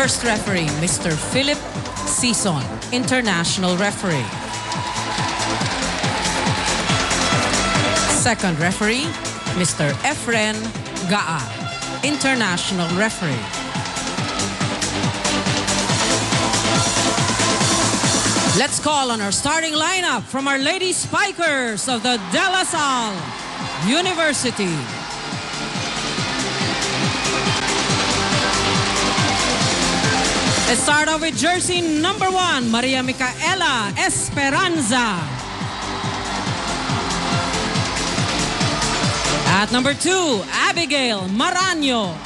First referee, Mr. Philip Sison, international referee. Second referee, Mr. Efren Gaa, international referee. Let's call on our starting lineup from our Lady Spikers of the De La Salle University. Let's start off with jersey number 1, Maria Micaela Esperanza. At number 2, Abigail Maraño.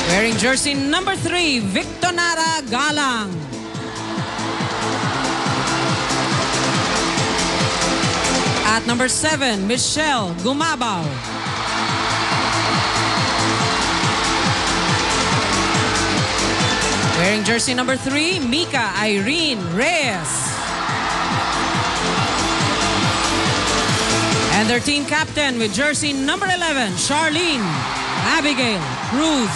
Wearing jersey number 3, Victonara Galang. At number 7, Michelle Gumabaw. Wearing jersey number 3, Mika Irene Reyes. And their team captain with jersey number 11, Charlene Abigail Cruz.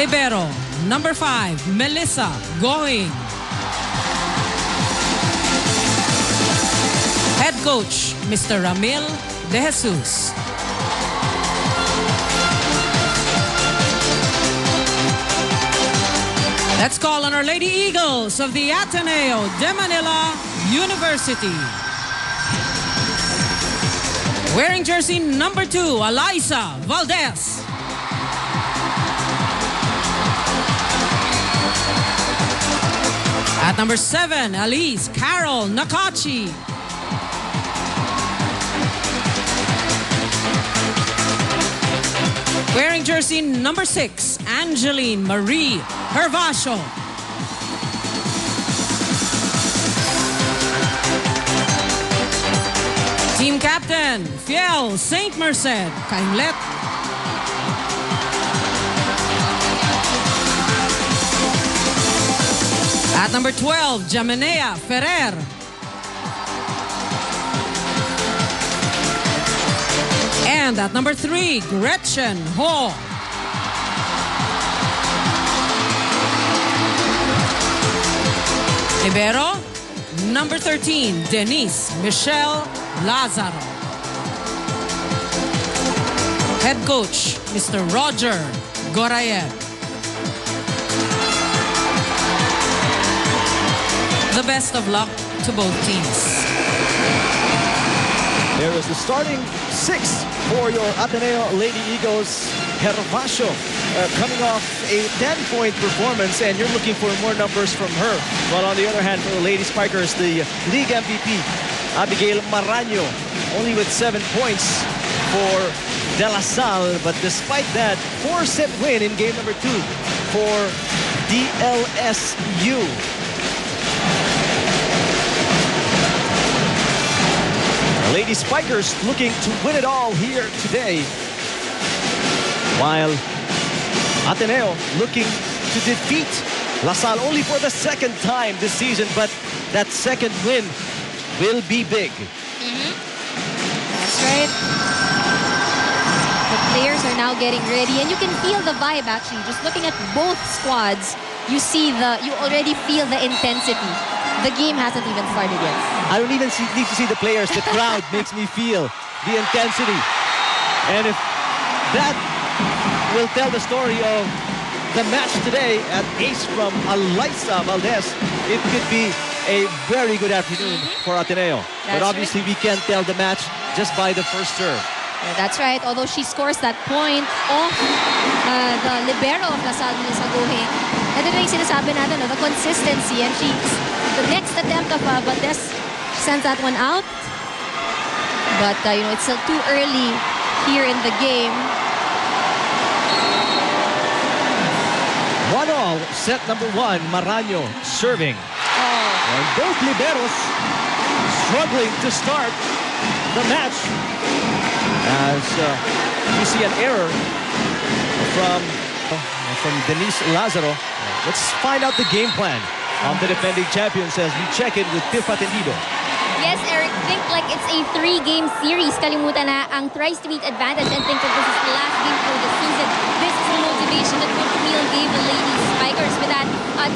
Libero, number 5, Melissa Going. Head coach, Mr. Ramil De Jesus. Let's call on our Lady Eagles of the Ateneo de Manila University. Wearing jersey number 2, Eliza Valdez. At number 7, Elise Carol Nakachi. Wearing jersey number 6, Angeline Marie Hervasio. Team captain, Fiel Saint Merced Kaimlet. At number 12, Jaminea Ferrer. And at number 3, Gretchen Ho. Libero, number 13, Denise Michelle Lazaro. Head coach, Mr. Roger Gorayev. The best of luck to both teams. There is the starting 6 for your Ateneo Lady Eagles. Hervasio coming off a 10-point performance, and you're looking for more numbers from her. But on the other hand, for the Lady Spikers, the league MVP, Abigail Maraño, only with 7 points for De La Salle. But despite that, 4-set win in game number 2 for DLSU. Lady Spikers looking to win it all here today, while Ateneo looking to defeat La Salle only for the 2nd time this season, but that 2nd win will be big. That's right. The players are now getting ready, and you can feel the vibe actually. Just looking at both squads, you already feel the intensity. The game hasn't even started yet. I don't even need to see the players. The crowd makes me feel the intensity. And if that will tell the story of the match today at ace from Eliza Valdez, it could be a very good afternoon for Ateneo. But obviously we can't tell the match just by the first serve. Yeah, that's right. Although she scores that point off the libero of La Salle, Melissa Gohing. And then yung sinasabi natin, the consistency. And the next attempt of Valdez sends that one out. But, it's still too early here in the game. 1-all, set number 1, Maraño serving. And both liberos struggling to start the match. As you see an error from Denise Lazaro. Let's find out the game plan of the defending champions as we check in with Tiff Atendido. Yes, Eric, think like it's a 3-game series. Kalimutan na ang thrice-to-meet advantage and think that this is the last game for the season. This is the motivation that Coach Neil gave the ladies Spikers. With that,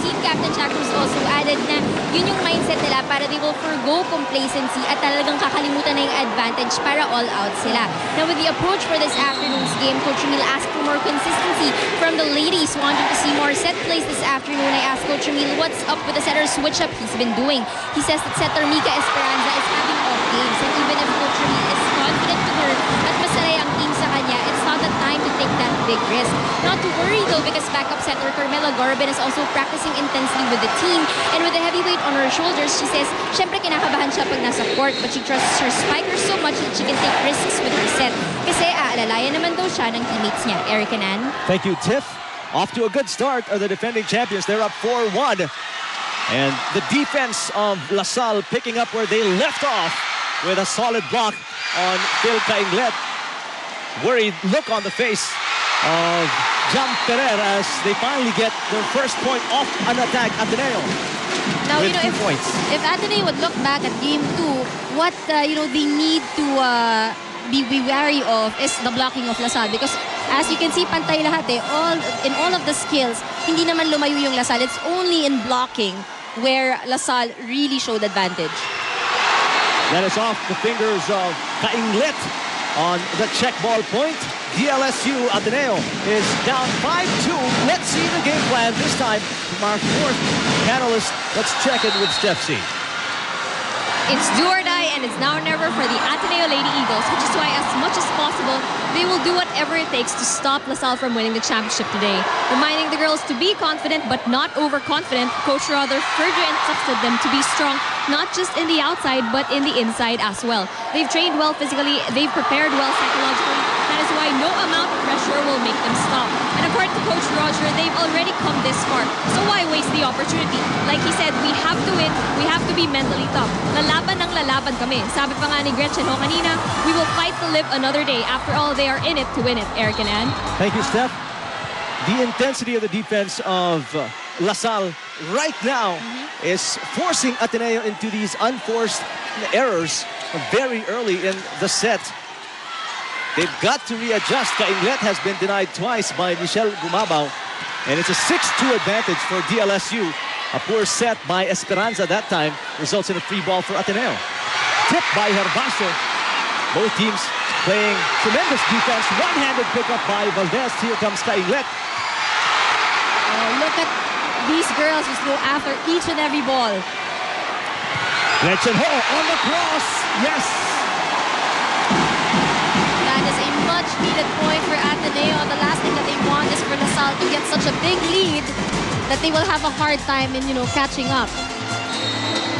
team captain Jack Cruz also added na yun yung mindset nila para they will forgo complacency at talagang kakalimutan na yung advantage para all out sila. Now with the approach for this afternoon's game, Coach Neil asked for more consistency from the ladies. Wanting to see more set plays this afternoon, I asked Coach Neil what's up with the setter switch-up he's been doing. He says that setter Mika Esperanza is having off games, and even if Coach Neil is confident with her at masaya ang team sa kanya, it's not the time to take that big risk. Not to worry though, because backup setter Carmela Garben is also practicing intensely with the team, and with the heavyweight on her shoulders, she says, syempre kinakabahan siya pag nasa court, but she trusts her spikers so much that she can take risks with her set. Kasi aalalayan naman daw siya ng teammates niya. Eric and Ann. Thank you, Tiff. Off to a good start are the defending champions. They're up 4-1. And the defense of LaSalle picking up where they left off with a solid block on Phil Cainglet. Worried look on the face of Jam Pereira as they finally get their first point off an attack. Ateneo now, with 2 points. If Ateneo would look back at game 2, what they need to be wary of is the blocking of LaSalle, because as you can see, pantay lahat eh. In all of the skills, hindi naman lumayo yung LaSalle. It's only in blocking where LaSalle really showed advantage. That is off the fingers of Cainglet on the check ball point. DLSU Ateneo is down 5-2. Let's see the game plan this time from our fourth panelist. Let's check it with Steph C. It's do or die, and it's now or never for the Ateneo Lady Eagles, which is why, as much as possible, they will do whatever it takes to stop LaSalle from winning the championship today. Reminding the girls to be confident, but not overconfident, Coach Rother further entrusted them to be strong, not just in the outside, but in the inside as well. They've trained well physically, they've prepared well psychologically. That is why no amount of pressure will make them stop. And according to Coach Roger, they've already come this far. So why waste the opportunity? Like he said, we have to win, we have to be mentally tough. Lalaban ng lalaban kami. Sabi pa nga ni Gretchen Ho kanina, we will fight to live another day. After all, they are in it to win it. Eric and Ann. Thank you, Steph. The intensity of the defense of LaSalle right now is forcing Ateneo into these unforced errors very early in the set. They've got to readjust. Cainglet has been denied twice by Michelle Gumabaw. And it's a 6-2 advantage for DLSU. A poor set by Esperanza that time results in a free ball for Ateneo. Tipped by Herbacio. Both teams playing tremendous defense. One-handed pickup by Valdez. Here comes Cainglet. Oh, look at these girls just go after each and every ball. Gretchen Ho on the cross. Yes. That is a much-needed point for Ateneo. The last thing that they want is for LaSalle to get such a big lead that they will have a hard time in, catching up.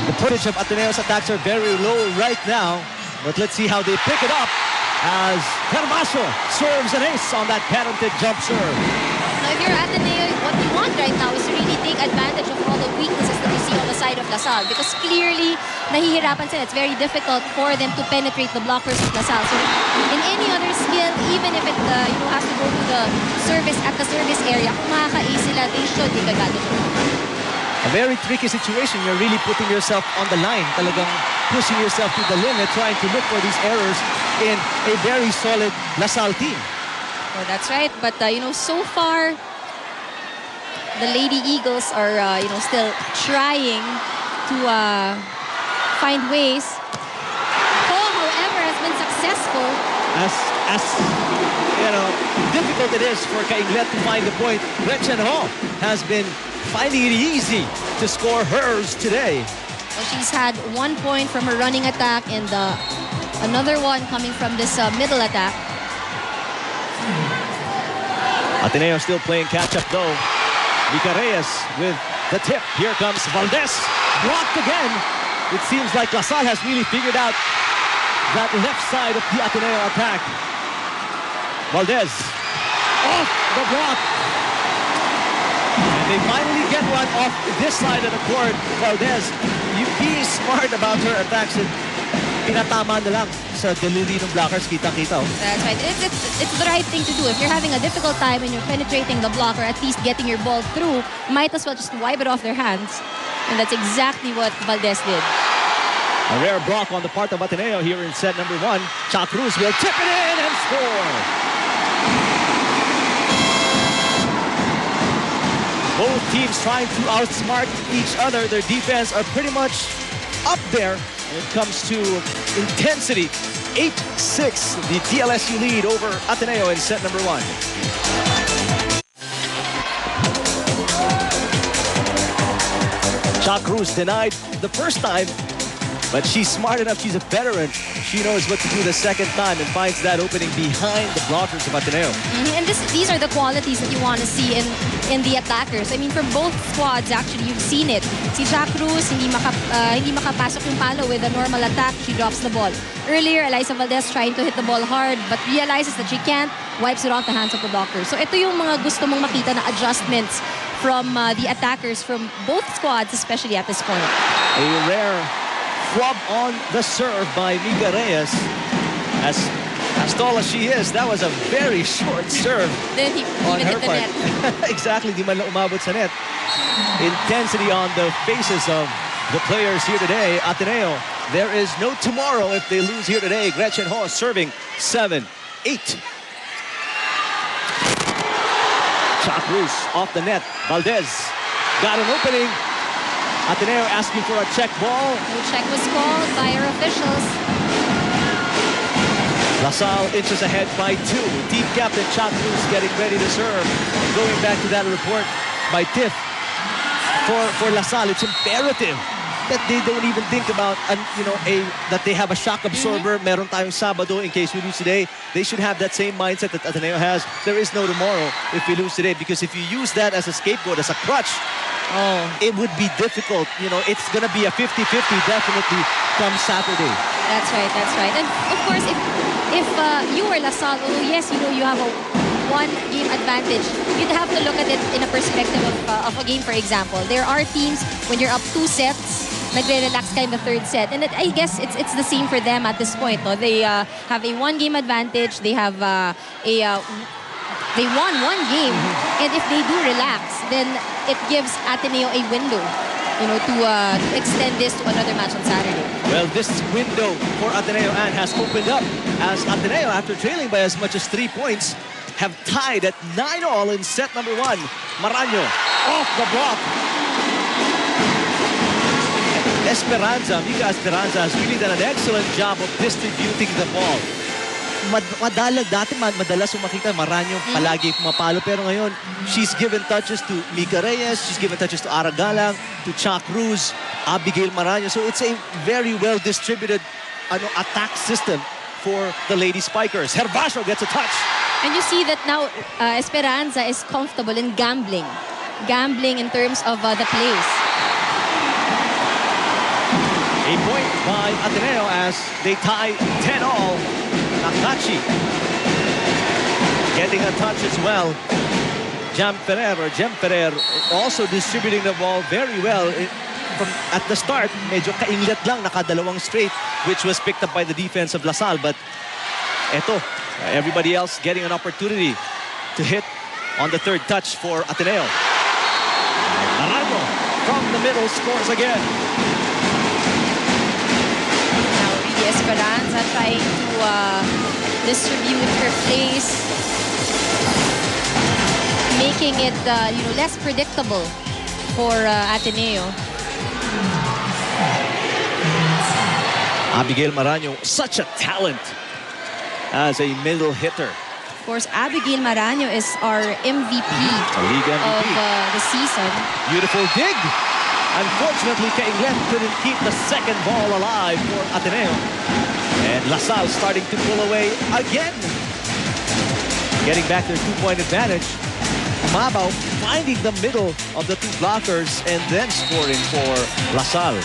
The footage of Ateneo's attacks are very low right now. But let's see how they pick it up as Herbacio serves an ace on that patented jump serve. Now, if you're Ateneo, what you want right now is to really take advantage of all the weaknesses that you see on the side of LaSalle, because clearly, nahihirapan sila. It's very difficult for them to penetrate the blockers of LaSalle. So, in any other skill, even if it has to go to the service at the service area, kung makaka-ace sila, they should take advantage of it. A very tricky situation. You're really putting yourself on the line. Talagang pushing yourself to the limit, trying to look for these errors in a very solid LaSalle team. Oh, that's right. But, so far, the Lady Eagles are, still trying to find ways. Paul, however, has been successful. As difficult it is for Cainglet to find the point, Gretchen Ho has been finding it easy to score hers today. So she's had 1 point from her running attack and another one coming from this middle attack. Ateneo still playing catch-up though. Mika Reyes with the tip. Here comes Valdez. Blocked again. It seems like LaSalle has really figured out that left side of the Ateneo attack. Valdez off the block. And they finally get one off this side of the court. Valdez, you be smart about her attacks. Pinatama na lang sa delivery ng blockers. Kita-kita. That's right. It's the right thing to do. If you're having a difficult time and you're penetrating the block, or at least getting your ball through, might as well just wipe it off their hands. And that's exactly what Valdez did. A rare block on the part of Ateneo here in set number 1. Cha Cruz will tip it in and score. Both teams trying to outsmart each other. Their defense are pretty much up there when it comes to intensity. 8-6, the DLSU lead over Ateneo in set number 1. Cha Cruz denied the first time, but she's smart enough. She's a veteran. She knows what to do the second time and finds that opening behind the blockers of Ateneo. And these are the qualities that you want to see in the attackers. I mean, for both squads, actually, you've seen it. Si Cha Cruz, hindi makapasok yung palo with a normal attack. She drops the ball. Earlier, Eliza Valdez trying to hit the ball hard, but realizes that she can't, wipes it off the hands of the blockers. So ito yung mga gusto mong makita na adjustments from the attackers from both squads, especially at this point. A rare flub on the serve by Mika Reyes. As tall as she is, that was a very short serve. Then he on even her hit the net. Exactly, di man lang umabot sa net. Intensity on the faces of the players here today. Ateneo, there is no tomorrow if they lose here today. Gretchen Ho serving 7-8. Cha Cruz off the net. Valdez got an opening. Ateneo asking for a check ball. No check was called by our officials. LaSalle inches ahead by 2. Team captain Cha Cruz getting ready to serve. And going back to that report by Tiff, for LaSalle, it's imperative that they don't even think about that they have a shock absorber. Meron tayong Sabado in case we lose today. They should have that same mindset that Ateneo has. There is no tomorrow if we lose today, because if you use that as a scapegoat, as a crutch, it would be difficult. It's going to be a 50-50 definitely come Saturday. That's right, that's right. And of course, if you were LaSalle, yes, you have a one-game advantage, you'd have to look at it in a perspective of a game, for example. There are teams, when you're up 2 sets, nagre-relax ka in the 3rd set. And I guess it's the same for them at this point. No? They have a one-game advantage. They have they won 1 game. And if they do relax, then it gives Ateneo a window, to extend this to another match on Saturday. Well, this window for Ateneo Ann has opened up as Ateneo, after trailing by as much as 3 points, have tied at 9-all in set number 1. Maraño off the block. Mika Esperanza has really done an excellent job of distributing the ball. Madalas makita Maraño palagi pumapalo, pero ngayon she's given touches to Mika Reyes, she's given touches to Aragalang, to Cha Cruz, Abigail Maraño. So it's a very well distributed attack system for the Lady Spikers. Hervasio gets a touch. And you see that now Esperanza is comfortable in gambling in terms of the plays. A point by Ateneo as they tie 10-all. Nakachi getting a touch as well. Jem Ferrer also distributing the ball very well. At the start, medyo kainglet lang, nakadalawang straight, which was picked up by the defense of LaSalle. But eto, everybody else getting an opportunity to hit on the 3rd touch for Ateneo. Maraño from the middle scores again. Esperanza trying to distribute her plays, making it less predictable for Ateneo. Abigail Maraño, such a talent as a middle hitter. Of course, Abigail Maraño is our MVP, of the season. Beautiful dig. Unfortunately, Kainglet couldn't keep the second ball alive for Ateneo. And LaSalle starting to pull away again. Getting back their 2-point advantage. Mabaw finding the middle of the 2 blockers and then scoring for LaSalle.